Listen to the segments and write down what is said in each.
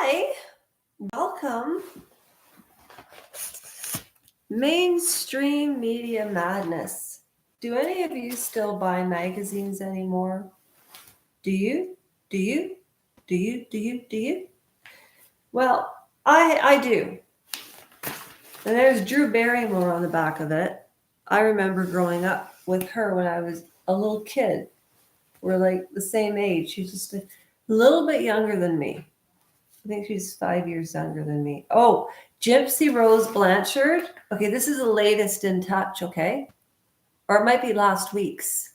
Hi, welcome. Mainstream media madness. Do any of you still buy magazines anymore? Do you? Do you? Do you? Do you? Do you? Well, I do. And there's Drew Barrymore on the back of it. I remember growing up with her when I was a little kid. We're like the same age. She's just a little bit younger than me. I think she's 5 years younger than me. Oh, Gypsy Rose Blanchard. Okay, this is the latest in touch, okay? Or it might be last week's.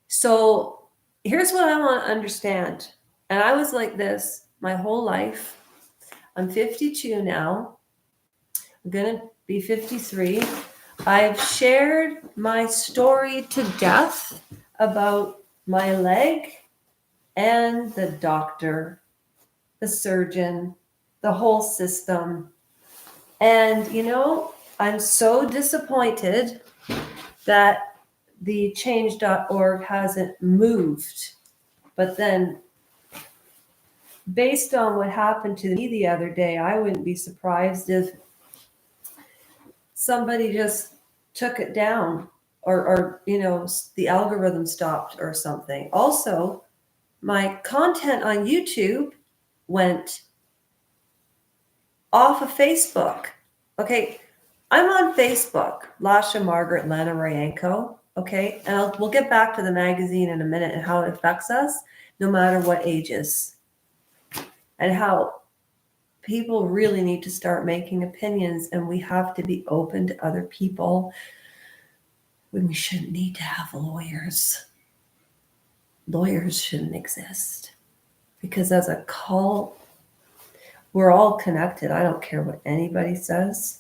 So here's what I want to understand. And I was like this my whole life. I'm 52 now. I'm going to be 53. I've shared my story to death about my leg and the doctor, the surgeon, the whole system. And, I'm so disappointed that the change.org hasn't moved. But then, based on what happened to me the other day, I wouldn't be surprised if somebody just took it down or the algorithm stopped or something. Also, my content on YouTube went off of Facebook. Okay, I'm on Facebook, Lasha Margaret Lana Rayenko. Okay, and we'll get back to the magazine in a minute and how it affects us, no matter what ages, and how people really need to start making opinions, and we have to be open to other people when we shouldn't need to have lawyers. Lawyers shouldn't exist because as a cult, we're all connected. I don't care what anybody says.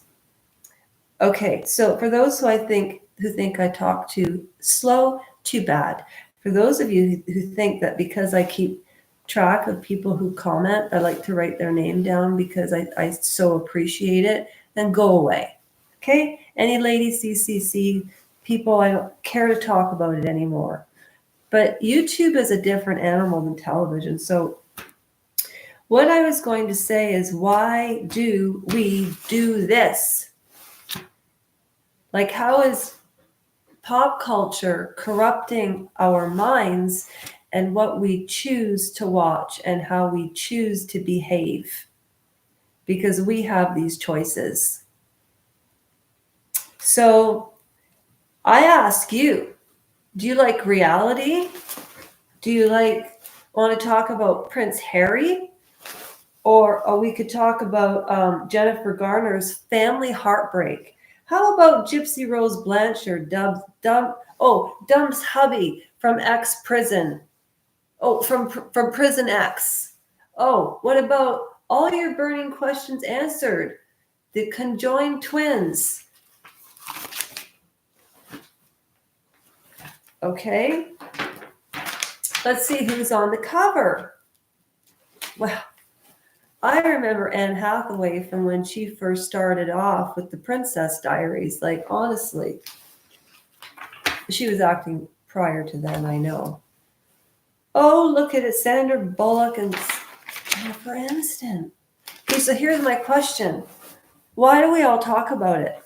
Okay, so for those who think I talk too slow, too bad. For those of you who think that because I keep track of people who comment, I like to write their name down because I so appreciate it, then go away. Okay? Any lady CCC people, I don't care to talk about it anymore. But YouTube is a different animal than television. So what I was going to say is, why do we do this? Like, how is pop culture corrupting our minds and what we choose to watch and how we choose to behave? Because we have these choices. So I ask you, do you like reality? Do you want to talk about Prince Harry? Or we could talk about Jennifer Garner's family heartbreak. How about Gypsy Rose Blanchard dumps hubby from ex-prison? Oh, from Prison X. Oh, what about all your burning questions answered? The conjoined twins. Okay. Let's see who's on the cover. Well, I remember Anne Hathaway from when she first started off with the Princess Diaries. Like, honestly, she was acting prior to then, I know. Oh, look at it, Sandra Bullock and Jennifer Aniston. Okay, so here's my question. Why do we all talk about it?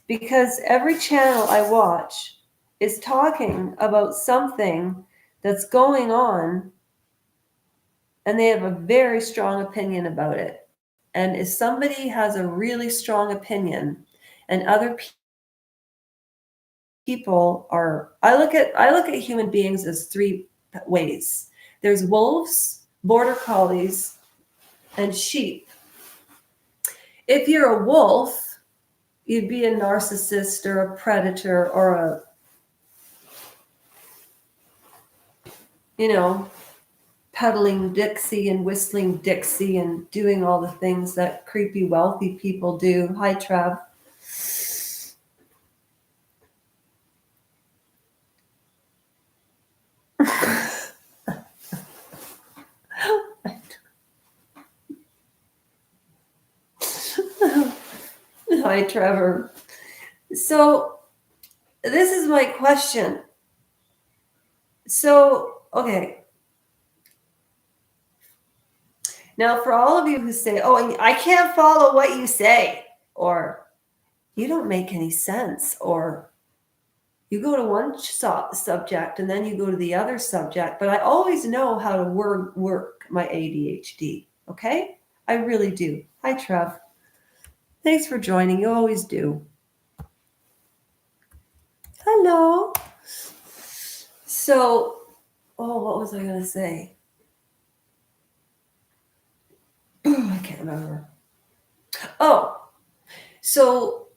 Because every channel I watch is talking about something that's going on, and they have a very strong opinion about it. And if somebody has a really strong opinion and other people are, I look at human beings as three ways. There's wolves, border collies, and sheep. If you're a wolf, you'd be a narcissist or a predator or a, peddling Dixie and whistling Dixie and doing all the things that creepy wealthy people do. Hi, Trav. Hi, Trevor. So this is my question. So, okay. Now, for all of you who say, oh, I can't follow what you say, or you don't make any sense, or you go to one subject and then you go to the other subject, but I always know how to work my ADHD, okay? I really do. Hi, Trev. Thanks for joining. You always do. Hello. So, what was I going to say? I can't remember. Oh, so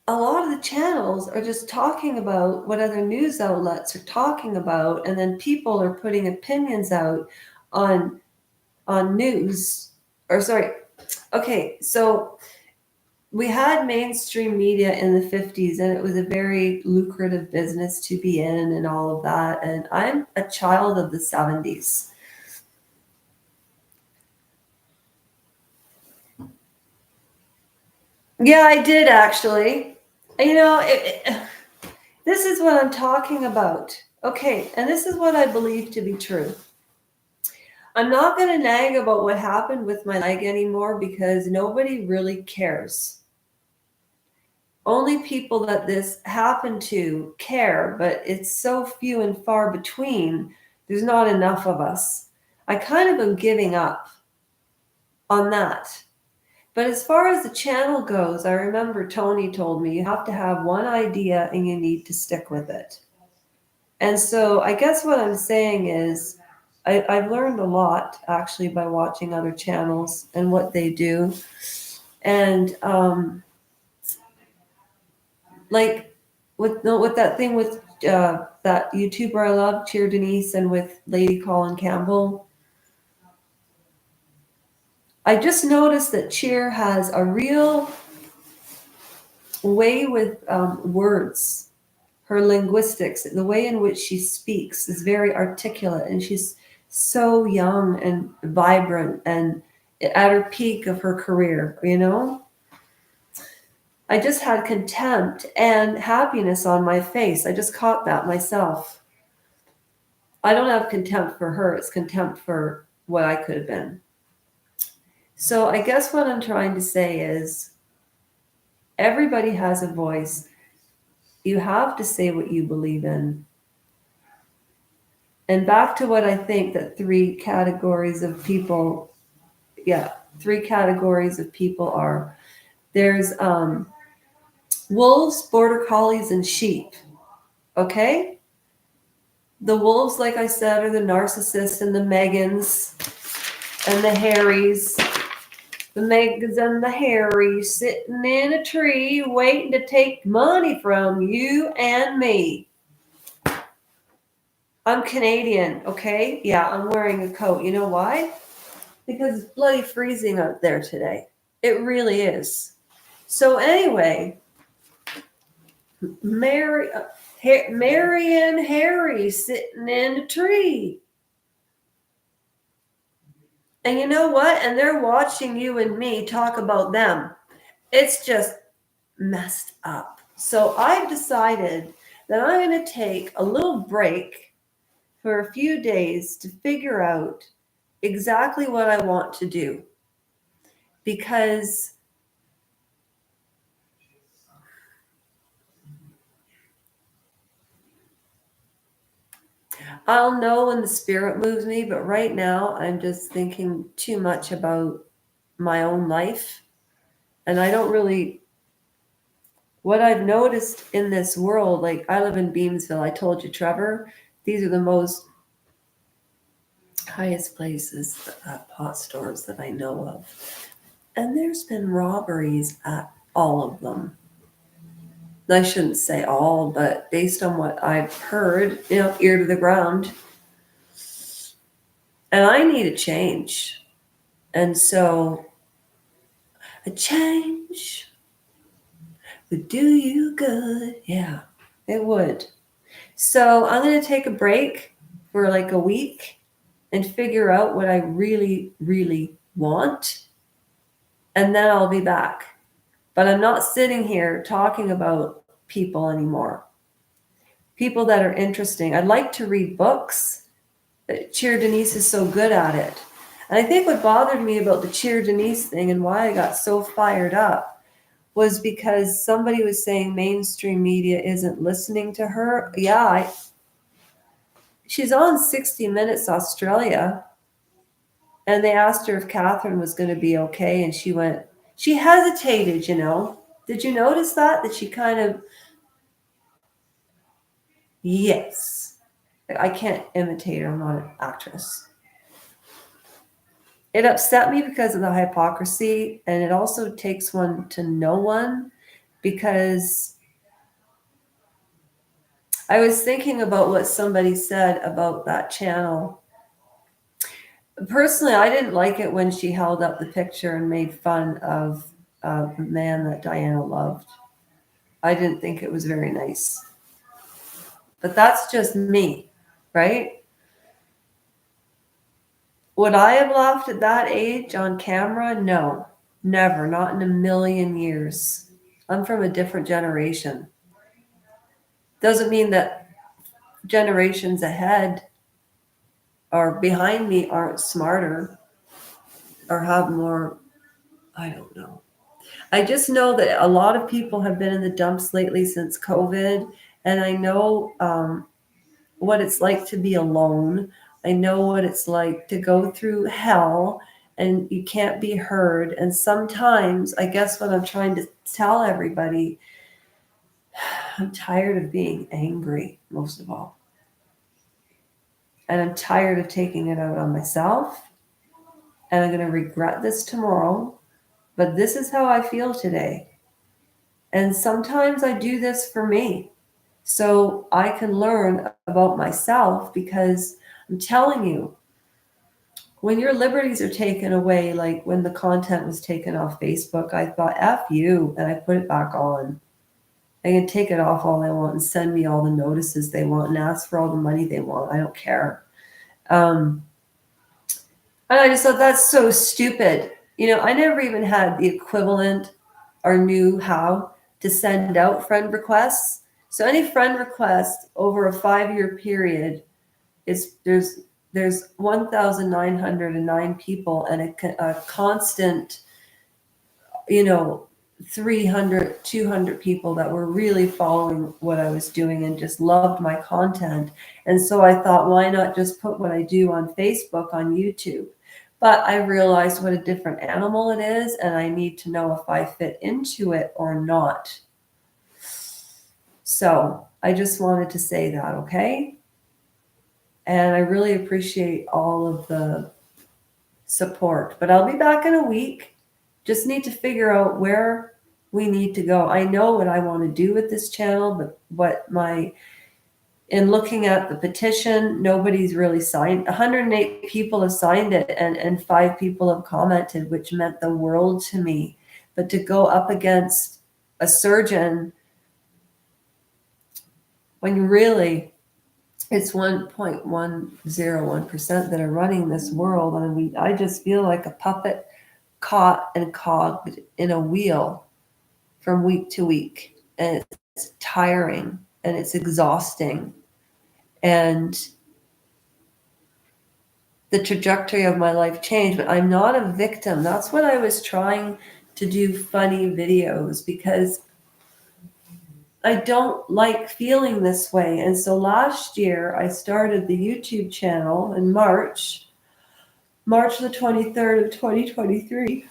a lot of the channels are just talking about what other news outlets are talking about, and then people are putting opinions out on news. Or sorry, okay, so we had mainstream media in the 50s, and it was a very lucrative business to be in and all of that. And I'm a child of the 70s. Yeah, I did actually. You know, this is what I'm talking about. Okay, and this is what I believe to be true. I'm not going to nag about what happened with my leg anymore because nobody really cares. Only people that this happened to care, but it's so few and far between. There's not enough of us. I kind of am giving up on that. But as far as the channel goes, I remember Tony told me you have to have one idea and you need to stick with it. And so I guess what I'm saying is I've learned a lot actually by watching other channels and what they do. And like with that thing with that YouTuber I love, Cheer Denise, and with Lady Colin Campbell, I just noticed that Cheer has a real way with words. Her linguistics, the way in which she speaks is very articulate, and she's so young and vibrant and at her peak of her career, you know? I just had contempt and happiness on my face. I just caught that myself. I don't have contempt for her, it's contempt for what I could have been. So I guess what I'm trying to say is everybody has a voice. You have to say what you believe in. And back to what I think that three categories of people are. There's wolves, border collies, and sheep. Okay? The wolves, like I said, are the narcissists and the Megans and the Harrys. The Megans and the Harrys sitting in a tree waiting to take money from you and me. I'm Canadian, okay? Yeah, I'm wearing a coat. You know why? Because it's bloody freezing out there today. It really is. So anyway, Mary and Harry sitting in a tree. And you know what? And they're watching you and me talk about them. It's just messed up. So I've decided that I'm going to take a little break for a few days to figure out exactly what I want to do. Because I'll know when the spirit moves me, but right now I'm just thinking too much about my own life. And I don't really, what I've noticed in this world, like I live in Beamsville, I told you, Trevor, these are the most highest places, pot stores that I know of. And there's been robberies at all of them. I shouldn't say all, but based on what I've heard, ear to the ground. And I need a change. And so a change would do you good. Yeah, it would. So I'm going to take a break for like a week and figure out what I really, really want. And then I'll be back. But I'm not sitting here talking about people anymore. People that are interesting. I'd like to read books. Cheer Denise is so good at it. And I think what bothered me about the Cheer Denise thing and why I got so fired up was because somebody was saying mainstream media isn't listening to her. Yeah, she's on 60 Minutes Australia, and they asked her if Catherine was going to be okay, and she hesitated, you know. Did you notice that? That she kind of, yes. I can't imitate her, I'm not an actress. It upset me because of the hypocrisy, and it also takes one to know one, because I was thinking about what somebody said about that channel. Personally, I didn't like it when she held up the picture and made fun of the man that Diana loved. I didn't think it was very nice. But that's just me, right? Would I have laughed at that age on camera? No, never, not in a million years. I'm from a different generation. Doesn't mean that generations ahead or behind me aren't smarter or have more, I don't know. I just know that a lot of people have been in the dumps lately since COVID, and I know what it's like to be alone. I know what it's like to go through hell and you can't be heard. And sometimes, I guess what I'm trying to tell everybody, I'm tired of being angry, most of all. And I'm tired of taking it out on myself. And I'm going to regret this tomorrow. But this is how I feel today. And sometimes I do this for me, so I can learn about myself, because I'm telling you, when your liberties are taken away, like when the content was taken off Facebook, I thought, F you, and I put it back on. They can take it off all they want and send me all the notices they want and ask for all the money they want. I don't care. And I just thought, that's so stupid. You know, I never even had the equivalent or knew how to send out friend requests. So any friend request over a 5-year period is there's 1,909 people and a constant, you know, 300, 200 people that were really following what I was doing and just loved my content. And so I thought, why not just put what I do on Facebook on YouTube? But I realized what a different animal it is, and I need to know if I fit into it or not. So I just wanted to say that, okay? And I really appreciate all of the support. But I'll be back in a week. Just need to figure out where we need to go. I know what I want to do with this channel, but in looking at the petition, nobody's really signed. 108 people have signed it, and 5 people have commented, which meant the world to me. But to go up against a surgeon when really it's 1.101% that are running this world, and I just feel like a puppet caught and cogged in a wheel from week to week, and it's tiring and it's exhausting. And the trajectory of my life changed, but I'm not a victim. That's what I was trying to do, funny videos, because I don't like feeling this way. And so last year I started the YouTube channel in March the 23rd of 2023.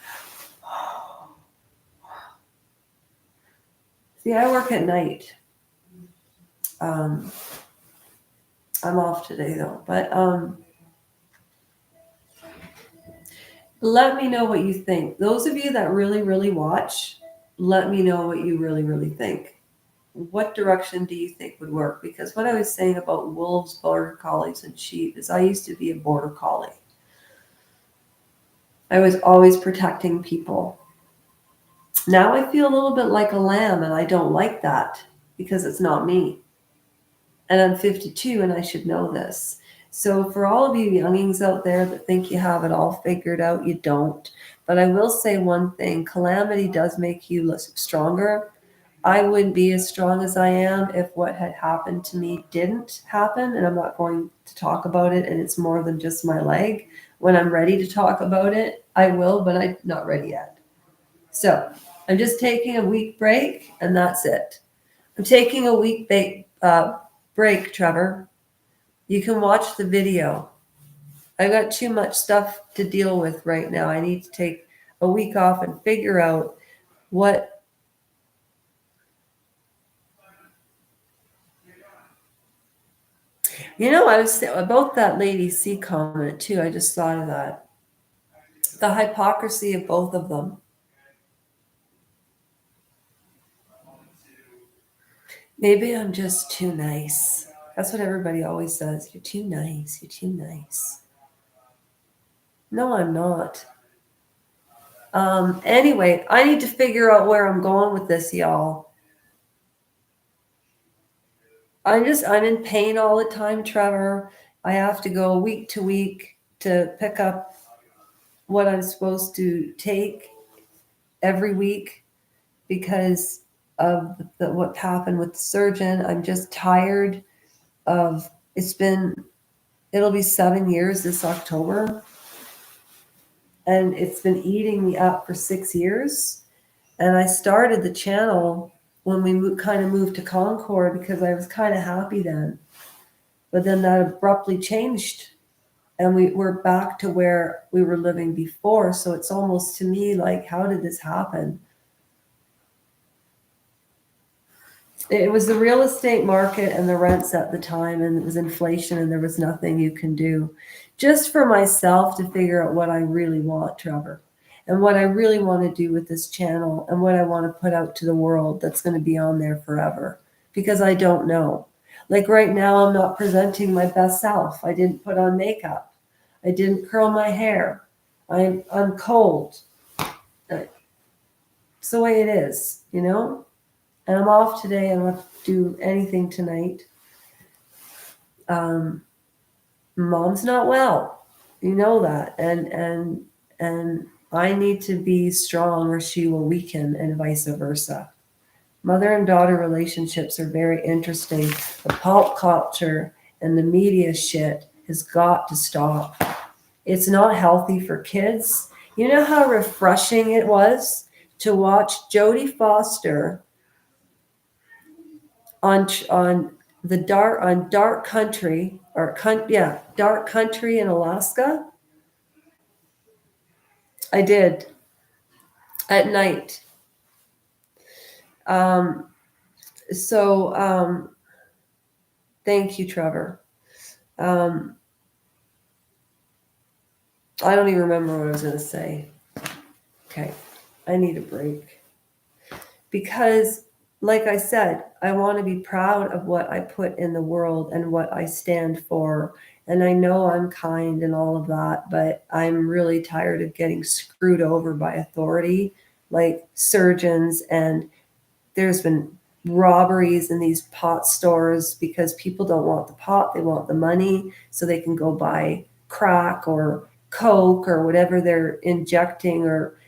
See, I work at night. I'm off today though, but let me know what you think. Those of you that really, really watch, let me know what you really, really think. What direction do you think would work? Because what I was saying about wolves, border collies, and sheep is I used to be a border collie. I was always protecting people. Now I feel a little bit like a lamb, and I don't like that because it's not me. And I'm 52 and I should know this. So for all of you youngings out there that think you have it all figured out, you don't. But I will say one thing, calamity does make you stronger. I wouldn't be as strong as I am if what had happened to me didn't happen. And I'm not going to talk about it. And it's more than just my leg. When I'm ready to talk about it, I will, but I'm not ready yet. So I'm just taking a week break, and that's it. I'm taking a week break, Trevor. You can watch the video. I've got too much stuff to deal with right now. I need to take a week off and figure out what. I was about that Lady C comment too. I just thought of that. The hypocrisy of both of them. Maybe I'm just too nice. That's what everybody always says. You're too nice. You're too nice. No, I'm not. Anyway, I need to figure out where I'm going with this, y'all. I'm in pain all the time, Trevor. I have to go week to week to pick up what I'm supposed to take every week because of what happened with the surgeon. I'm just tired of it'll be 7 years this October, and it's been eating me up for 6 years. And I started the channel when we moved to Concord because I was kind of happy then. But then that abruptly changed, and we're back to where we were living before. So it's almost to me like, how did this happen? It was the real estate market and the rents at the time, and it was inflation, and there was nothing you can do. Just for myself to figure out what I really want, Trevor, and what I really want to do with this channel, and what I want to put out to the world that's going to be on there forever, because I don't know. Like right now, I'm not presenting my best self. I didn't put on makeup. I didn't curl my hair. I'm cold. It's the way it is, And I'm off today. I don't have to do anything tonight. Mom's not well. You know that. And I need to be strong or she will weaken, and vice versa. Mother and daughter relationships are very interesting. The pop culture and the media shit has got to stop. It's not healthy for kids. You know how refreshing it was to watch Jodie Foster on Dark Country Dark Country in Alaska. I did at night. Thank you, Trevor. I don't even remember what I was going to say. Okay, I need a break because, like I said, I want to be proud of what I put in the world and what I stand for. And I know I'm kind and all of that, but I'm really tired of getting screwed over by authority, like surgeons. And there's been robberies in these pot stores because people don't want the pot, they want the money so they can go buy crack or coke or whatever they're injecting.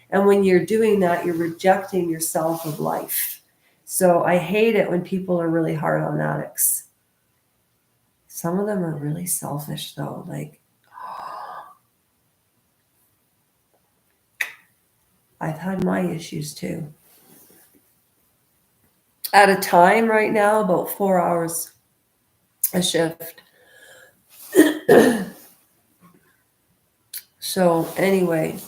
And when you're doing that, you're rejecting yourself of life. So I hate it when people are really hard on addicts. Some of them are really selfish though. Like, I've had my issues too. At a time right now, about 4 hours a shift. So anyway,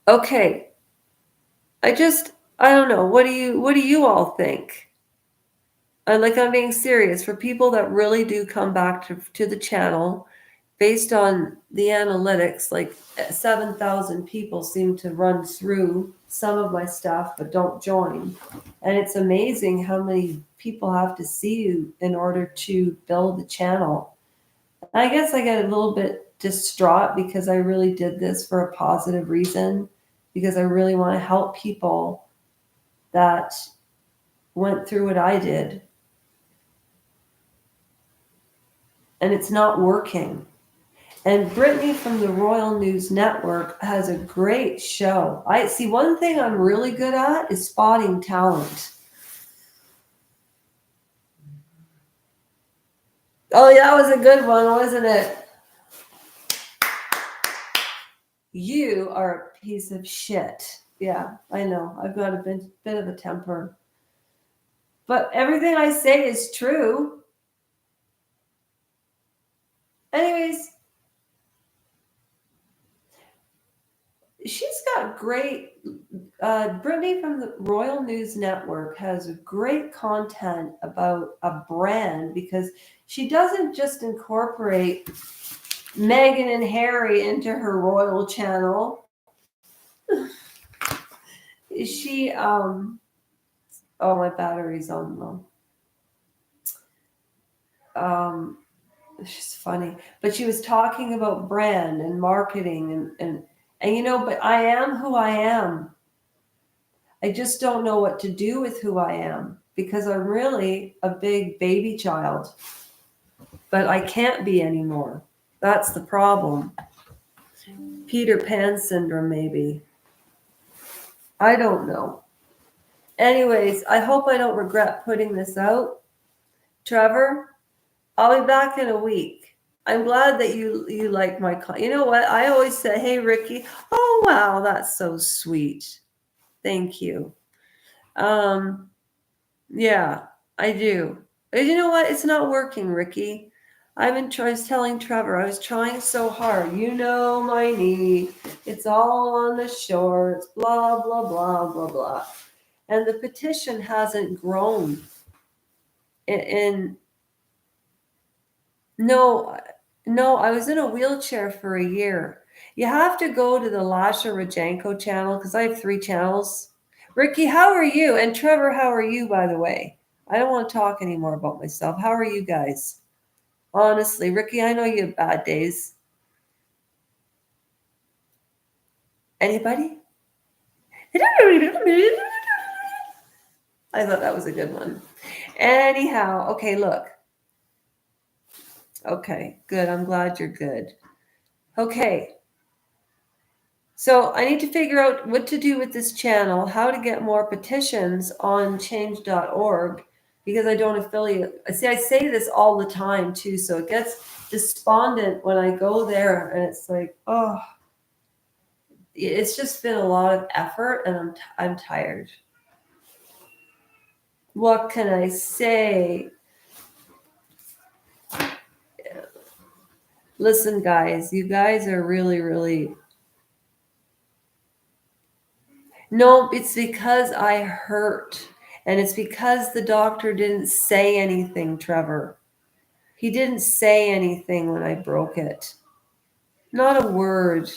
okay. I don't know. What do you all think? I'm being serious. For people that really do come back to the channel, based on the analytics, like 7,000 people seem to run through some of my stuff but don't join. And it's amazing how many people have to see you in order to build the channel. I guess I get a little bit distraught because I really did this for a positive reason, because I really want to help people that went through what I did. And it's not working. And Brittany from the Royal News Network has a great show. I see one thing I'm really good at is spotting talent. Oh, yeah, that was a good one, wasn't it? You are a piece of shit. Yeah, I know. I've got a bit of a temper. But everything I say is true. Anyways, she's got great. Brittany from the Royal News Network has great content about a brand because she doesn't just incorporate Meghan and Harry into her royal channel. She oh, my battery's on low. She's funny, but she was talking about brand and marketing and but I am who I am. I just don't know what to do with who I am because I'm really a big baby child, but I can't be anymore. That's the problem. Peter Pan syndrome, maybe. I don't know. Anyways, I hope I don't regret putting this out. Trevor, I'll be back in a week. I'm glad that you like my you know what? I always say, "Hey Ricky." Oh wow, that's so sweet. Thank you. Um yeah, I do. But you know what? It's not working, Ricky. I've been telling Trevor, I was trying so hard. You know my knee. It's all on the shorts, blah, blah, blah, blah, blah. And the petition hasn't grown. And no, no, I was in a wheelchair for a year. You have to go to the Lasha Rajanko channel because I have 3 channels. Ricky, how are you? And Trevor, how are you, by the way? I don't want to talk anymore about myself. How are you guys? Honestly, Ricky, I know you have bad days. Anybody? I thought that was a good one. Anyhow, okay, look. Okay, good. I'm glad you're good. Okay. So I need to figure out what to do with this channel, how to get more petitions on change.org because I don't affiliate. See, I say this all the time too, so it gets despondent when I go there and it's like, oh, it's just been a lot of effort and I'm tired. What can I say? Listen, guys, you guys are really, really. No, it's because I hurt. And it's because the doctor didn't say anything, Trevor. He didn't say anything when I broke it. Not a word.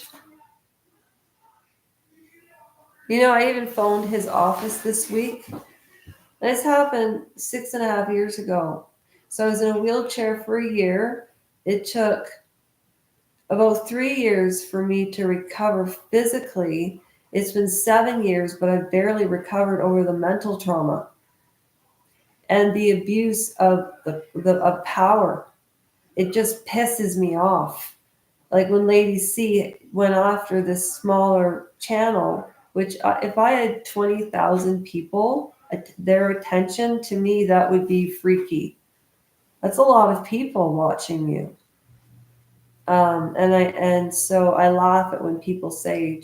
I even phoned his office this week. This happened 6.5 years ago. So I was in a wheelchair for a year. It took about 3 years for me to recover physically. It's been 7 years, but I've barely recovered over the mental trauma and the abuse of of power. It just pisses me off. Like when Lady C went after this smaller channel, which if I had 20,000 people, their attention to me, that would be freaky. That's a lot of people watching you. And so I laugh at when people say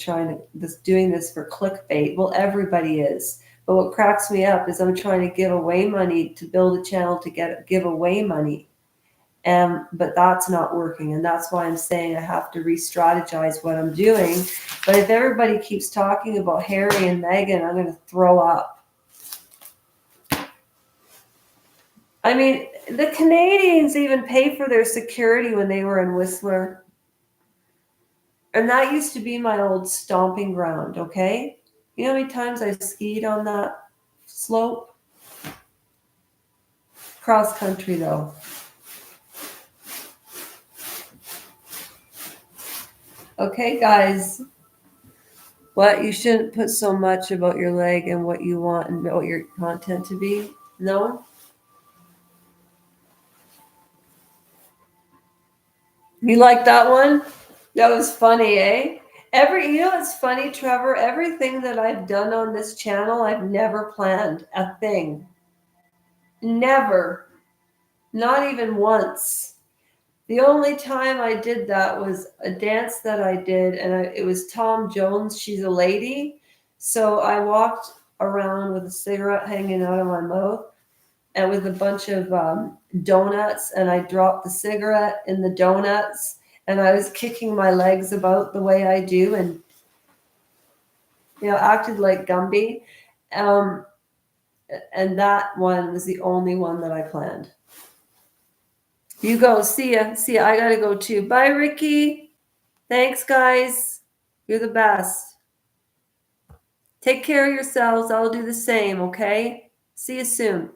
doing this for clickbait. Well, everybody is. But what cracks me up is I'm trying to give away money to build a channel to give away money. But that's not working. And that's why I'm saying I have to re-strategize what I'm doing. But if everybody keeps talking about Harry and Meghan, I'm going to throw up. I mean, the Canadians even pay for their security when they were in Whistler. And that used to be my old stomping ground, okay? You know how many times I skied on that slope? Cross country, though. Okay, guys. What? You shouldn't put so much about your leg and what you want and what your content to be? No? You like that one? That was funny, eh? It's funny, Trevor? Everything that I've done on this channel, I've never planned a thing. Never. Not even once. The only time I did that was a dance that I did, and it was Tom Jones, She's a Lady. So I walked around with a cigarette hanging out of my mouth and with a bunch of donuts, and I dropped the cigarette in the donuts, and I was kicking my legs about the way I do, and acted like Gumby. Um, and that one was the only one that I planned. You go. See ya. See ya. I gotta go too. Bye, Ricky. Thanks, guys. You're the best. Take care of yourselves. I'll do the same, okay? See you soon.